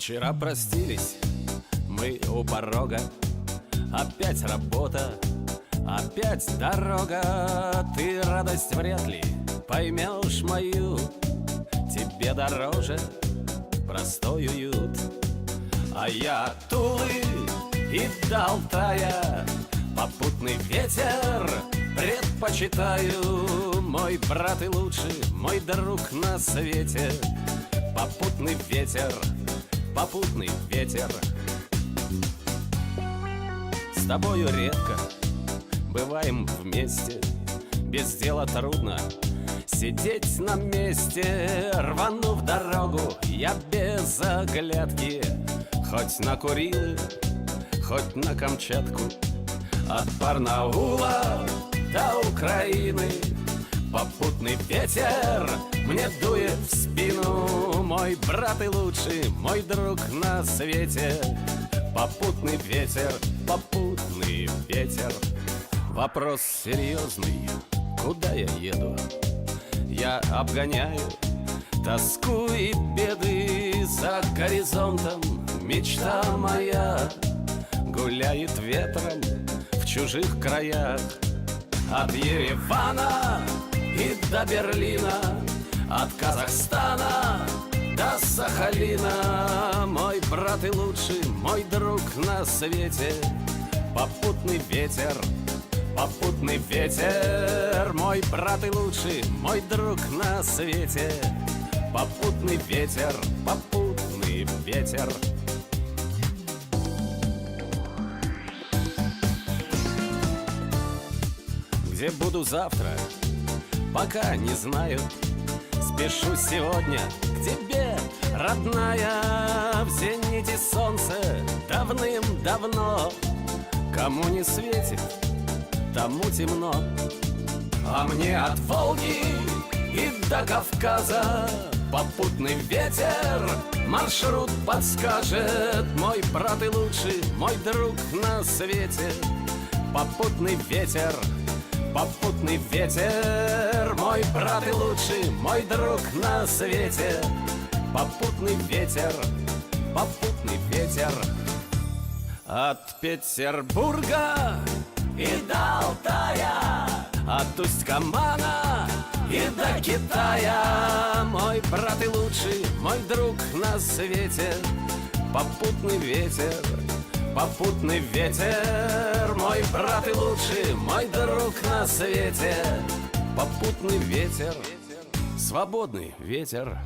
Вчера простились мы у порога. Опять работа, опять дорога. Ты радость вряд ли поймешь мою. Тебе дороже простой уют. А я от Тулы и до Алтая попутный ветер предпочитаю. Мой брат и лучший, мой друг на свете. Попутный ветер, попутный ветер. С тобою редко бываем вместе. Без дела трудно сидеть на месте. Рвану в дорогу я без оглядки, хоть на Курилы, хоть на Камчатку. От Барнаула до Украины попутный ветер мне дует в спину. Мой брат и лучший, мой друг на свете. Попутный ветер, попутный ветер. Вопрос серьезный, куда я еду? Я обгоняю тоску и беды. За горизонтом мечта моя гуляет ветром в чужих краях. От Еревана и до Берлина, от Казахстана до Сахалина. Мой брат и лучший, мой друг на свете. Попутный ветер, попутный ветер. Мой брат и лучший, мой друг на свете. Попутный ветер, попутный ветер. Где буду завтра, пока не знаю. Спешу сегодня к тебе, родная. В зените солнце давным-давно. Кому не светит, тому темно. А мне от Волги и до Кавказа попутный ветер маршрут подскажет. Мой брат и лучший, мой друг на свете. Попутный ветер, попутный ветер. Мой брат и лучший, мой друг на свете. Попутный ветер, попутный ветер. От Петербурга и до Алтая, от Усть-Камана и до Китая. Мой брат и лучший, мой друг на свете. Попутный ветер, попутный ветер. Мой брат и лучший, мой друг на свете. Попутный ветер, свободный ветер.